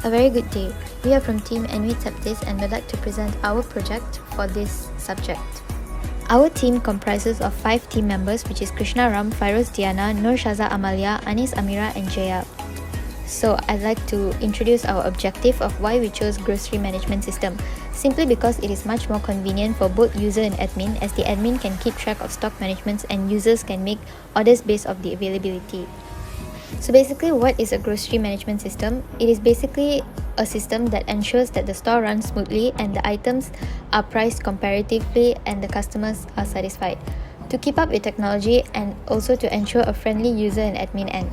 A very good day. We are from Team Bitp and would like to present our project for this subject. Our team comprises of 5 team members, which is Krishna Ram, Fairoz Diana, Nur Shaza Amalia, Anis Amira and Jaya. So I'd like to introduce our objective of why we chose grocery management system. Simply because it is much more convenient for both user and admin, as the admin can keep track of stock management and users can make orders based on the availability. So basically, what is a grocery management system? It is basically a system that ensures that the store runs smoothly and the items are priced comparatively and the customers are satisfied. To keep up with technology and also to ensure a friendly user and admin end.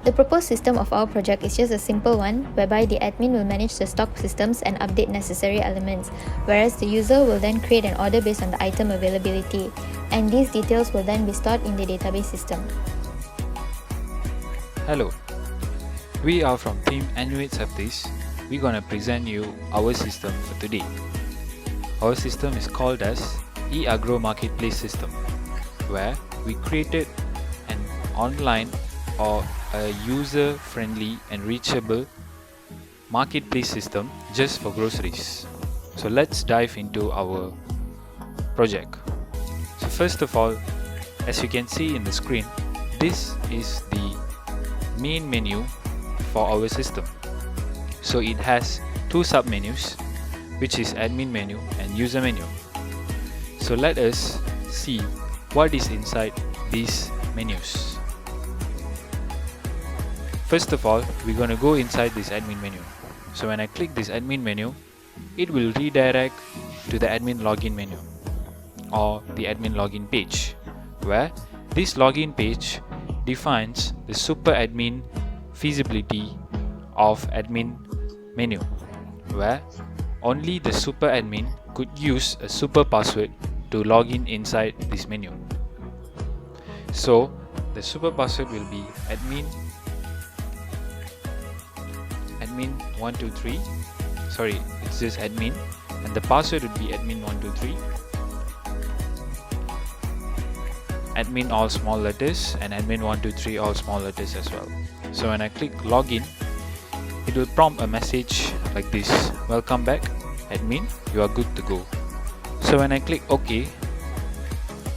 The proposed system of our project is just a simple one, whereby the admin will manage the stock systems and update necessary elements, whereas the user will then create an order based on the item availability, and these details will then be stored in the database system. Hello, we are from Team Bitp. We're gonna present you our system for today. Our system is called as e-agro marketplace system, where we created an online or a user-friendly and reachable marketplace system just for groceries. So let's dive into our project. So first of all, as you can see in the screen, this is the main menu for our system. So it has 2 submenus, which is admin menu and user menu. So let us see what is inside these menus. First of all, we're going to go inside this admin menu. So when I click this admin menu, it will redirect to the admin login menu or the admin login page, where this login page defines the super admin feasibility of admin menu, where only the super admin could use a super password to log in inside this menu. So the super password will be admin 123. Sorry, it's just admin, and the password would be admin 123. Admin all small letters and admin 123 all small letters as well. So when I click login, it will prompt a message like this: welcome back admin, you are good to go. So when I click OK,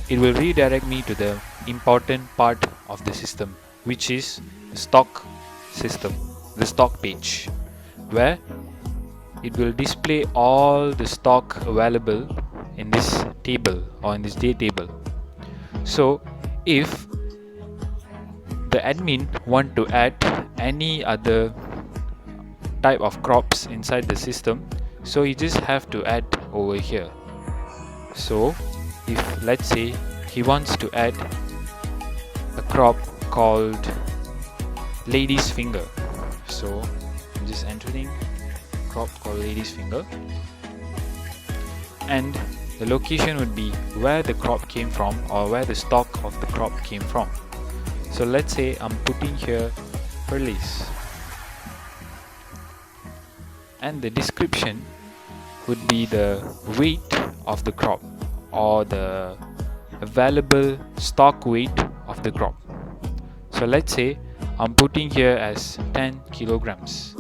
it will redirect me to the important part of the system, which is the stock system, the stock page, where it will display all the stock available in this table or in this day table. So if the admin want to add any other type of crops inside the system, so you just have to add over here. So if let's say he wants to add a crop called lady's finger, so I'm just entering crop called lady's finger, and the location would be where the crop came from or where the stock of the crop came from. So let's say I'm putting here Perlis, and the description would be the weight of the crop or the available stock weight of the crop. So let's say I'm putting here as 10 kilograms.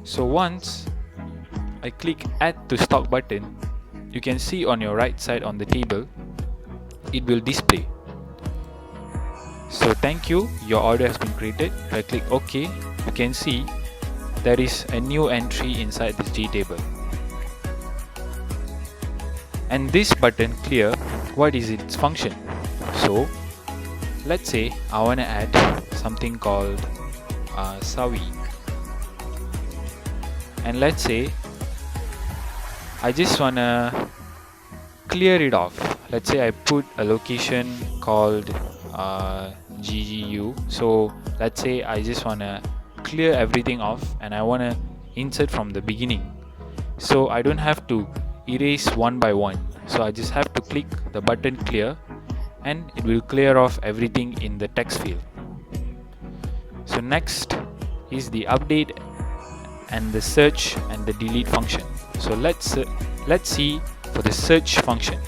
So once I click add to stock button, you can see on your right side on the table, it will display. So thank you, your order has been created. If I click OK, you can see there is a new entry inside this G table. And this button clear, what is its function? So let's say I want to add something called Sawi, and let's say I just want to clear it off. Let's say I put a location called GGU. So let's say I just want to clear everything off and I want to insert from the beginning. So I don't have to erase one by one. So I just have to click the button clear and it will clear off everything in the text field. So next is the update and the search and the delete function. So let's see for the search function.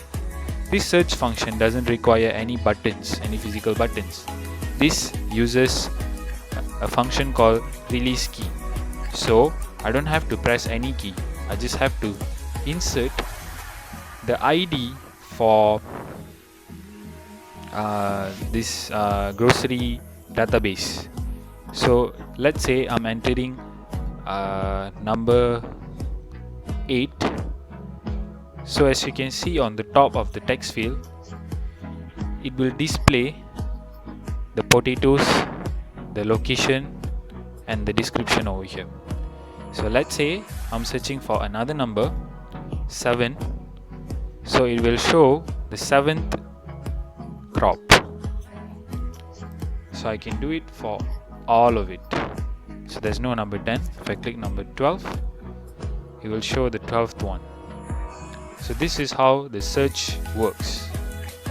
This search function doesn't require any buttons, any physical buttons. This uses a function called release key. So I don't have to press any key. I just have to insert the ID for this grocery database. So let's say I'm entering number 8. So as you can see on the top of the text field, it will display the potatoes, the location, and the description over here. So let's say I'm searching for another number 7. So it will show the 7th crop. So I can do it for all of it. So there's no number 10. If I click number 12, it will show the 12th one. So this is how the search works.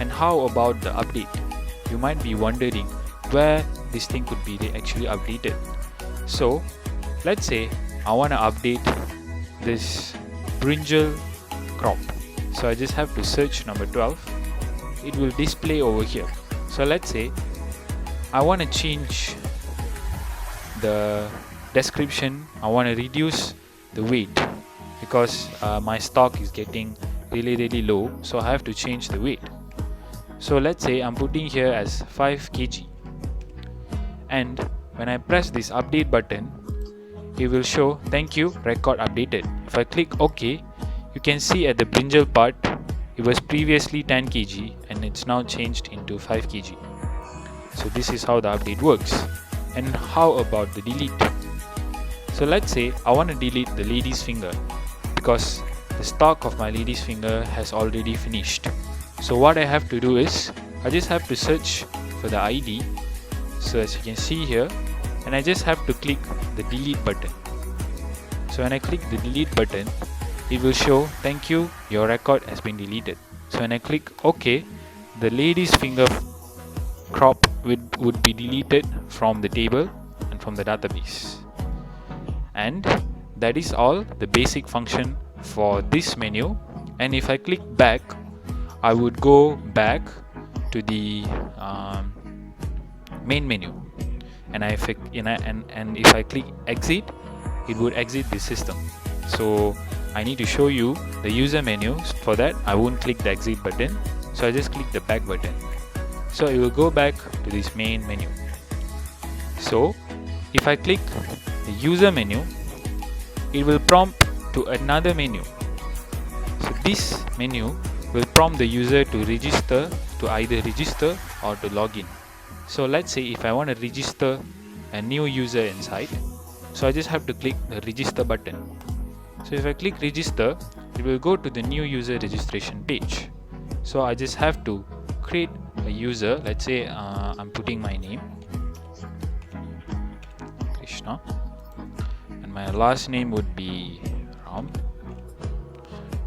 And how about the update? You might be wondering where this thing could be actually updated. So let's say I want to update this brinjal crop. So I just have to search number 12. It will display over here. So let's say I want to change the description. I want to reduce the weight because my stock is getting really low, so I have to change the weight. So let's say I'm putting here as 5 kg, and when I press this update button, it will show thank you, record updated. If I click OK, you can see at the brinjal part it was previously 10 kg and it's now changed into 5 kg. So this is how the update works. And how about the delete? So let's say I want to delete the lady's finger because the stock of my lady's finger has already finished. So what I have to do is I just have to search for the ID. So as you can see here, and I just have to click the delete button. So when I click the delete button, it will show thank you, your record has been deleted. So when I click OK, the lady's finger crop would be deleted from the table and from the database. And that is all the basic function for this menu. And if I click back, I would go back to the main menu. And if I click exit, it would exit the system. So I need to show you the user menu. For that, I won't click the exit button, so I just click the back button. So it will go back to this main menu. So if I click the user menu, it will prompt to another menu. So this menu will prompt the user to register, to either register or to log in. So let's say if I want to register a new user inside, so I just have to click the register button. So if I click register, it will go to the new user registration page. So I just have to create a user. Let's say I'm putting my name Krishna and my last name would be Ram.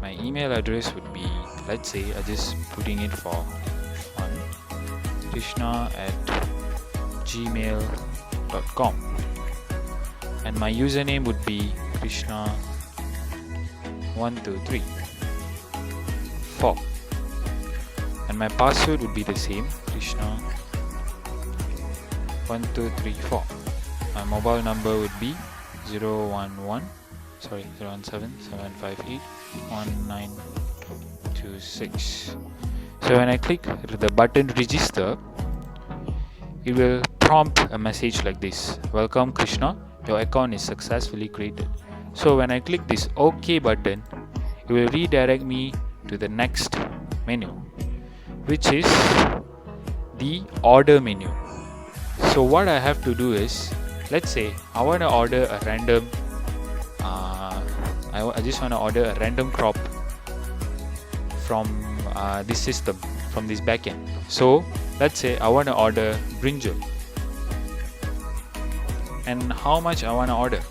My email address would be, let's say I just putting it for fun, krishna@gmail.com, and my username would be krishna1234, and my password would be the same, krishna1234. My mobile number would be 017-758-1926. So when I click the button register, it will prompt a message like this: welcome Krishna, your account is successfully created. So when I click this OK button, it will redirect me to the next menu, which is the order menu. So what I have to do is, let's say I want to order a random I just want to order a random crop from this system, from this backend. So let's say I want to order brinjal, and how much I want to order?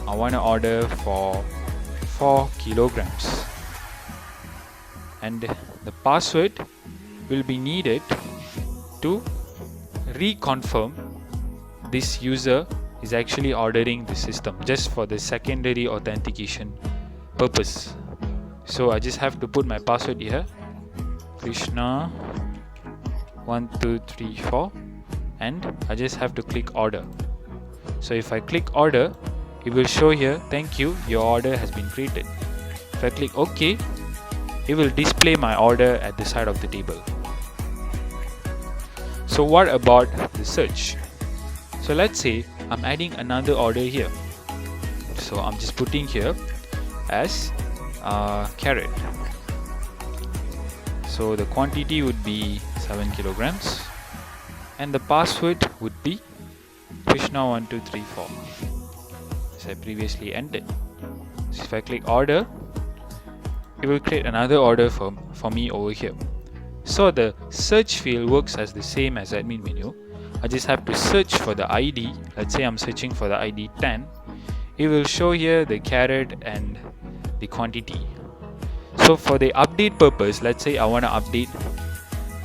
I want to order for 4 kilograms, and the password will be needed to reconfirm this user is actually ordering the system, just for the secondary authentication purpose. So I just have to put my password here, Krishna1234, and I just have to click order. So if I click order, it will show here, thank you, your order has been created. If I click OK, it will display my order at the side of the table. So what about the search? So let's say I'm adding another order here. So I'm just putting here as carrot. So the quantity would be 7 kilograms and the password would be Krishna1234 as I previously entered. So if I click order, it will create another order for me over here. So the search field works as the same as admin menu. I just have to search for the ID. Let's say I'm searching for the ID 10. It will show here the carrot and the quantity. So for the update purpose, let's say I want to update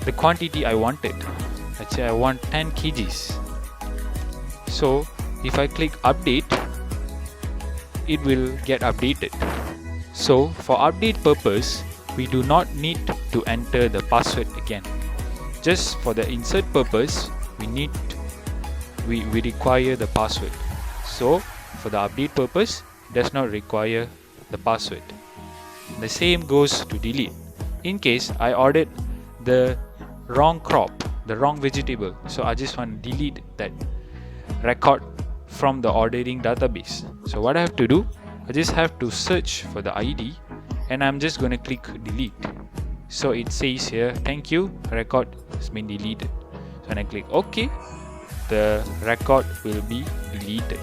the quantity I wanted. Let's say I want 10 kgs. So if I click update, it will get updated. So for update purpose, we do not need to enter the password again. Just for the insert purpose, we require the password. So for the update purpose, it does not require the password. The same goes to delete. In case I ordered the wrong crop, the wrong vegetable, so I just want to delete that record from the ordering database. So what I have to do, I just have to search for the ID and I'm just going to click delete. So it says here, thank you, record has been deleted. So when I click OK, the record will be deleted.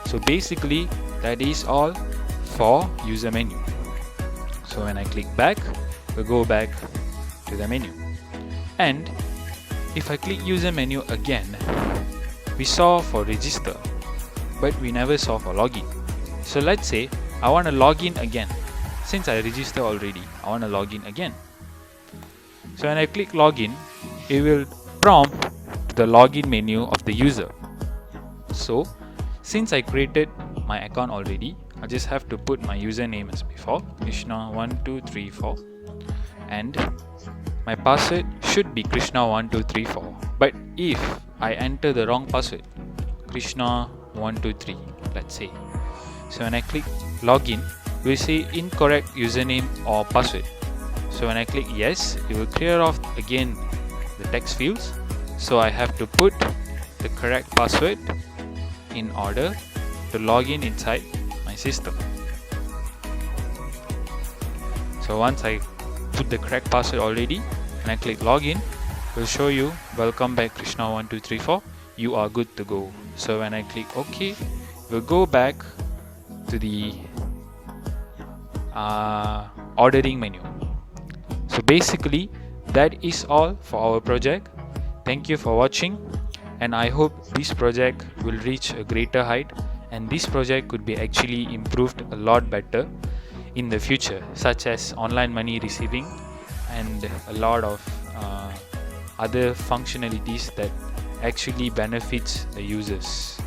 So basically that is all for user menu. So when I click back, we'll go back to the menu. And if I click user menu again, we saw for register, but we never saw for login. So let's say I want to log in again. Since I registered already, I want to log in again. So when I click login, it will prompt the login menu of the user. So since I created my account already, I just have to put my username as before, Krishna1234, and my password should be Krishna1234. But if I enter the wrong password, Krishna123, let's say, so when I click login, we say incorrect username or password. So when I click yes, it will clear off again the text fields. So I have to put the correct password in order to log in inside my system. So once I put the correct password already, and I click login, it will show you welcome back Krishna1234, you are good to go. So when I click OK, we'll go back to the ordering menu. So basically that is all for our project. Thank you for watching, and I hope this project will reach a greater height, and this project could be actually improved a lot better in the future, such as online money receiving and a lot of other functionalities that actually benefits the users.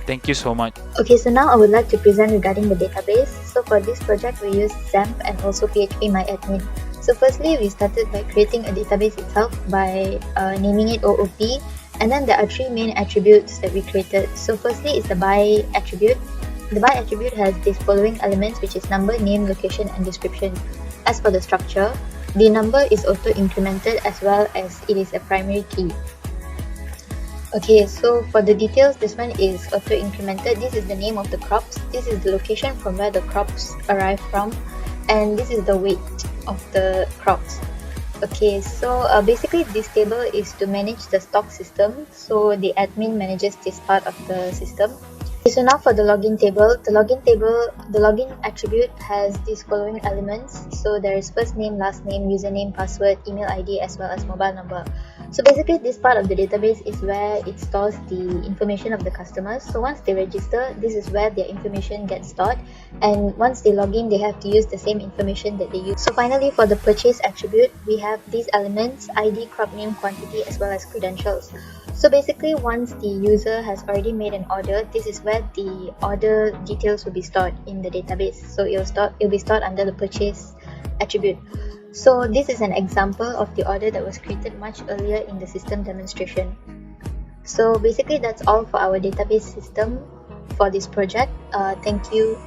Thank you so much. Okay, so now I would like to present regarding the database. So for this project, we use XAMPP and also PHPMyAdmin. So firstly, we started by creating a database itself by naming it OOP, and then there are three main attributes that we created. So firstly is the by attribute. The by attribute has these following elements, which is number, name, location, and description. As for the structure, the number is auto-incremented as well as it is a primary key. Okay, so for the details, this one is auto-incremented. This is the name of the crops, this is the location from where the crops arrive from, and this is the weight of the crops. Okay, so basically this table is to manage the stock system, so the admin manages this part of the system. Okay, so now for the login table, the login attribute has these following elements. So there is first name, last name, username, password, email ID, as well as mobile number. So basically this part of the database is where it stores the information of the customers. So once they register, this is where their information gets stored, and once they log in, they have to use the same information that they use. So finally, for the purchase attribute, we have these elements: ID, crop name, quantity, as well as credentials. So basically, once the user has already made an order, this is where the order details will be stored in the database. So it'll be stored under the purchase attribute. So this is an example of the order that was created much earlier in the system demonstration. So basically that's all for our database system. for this project. Thank you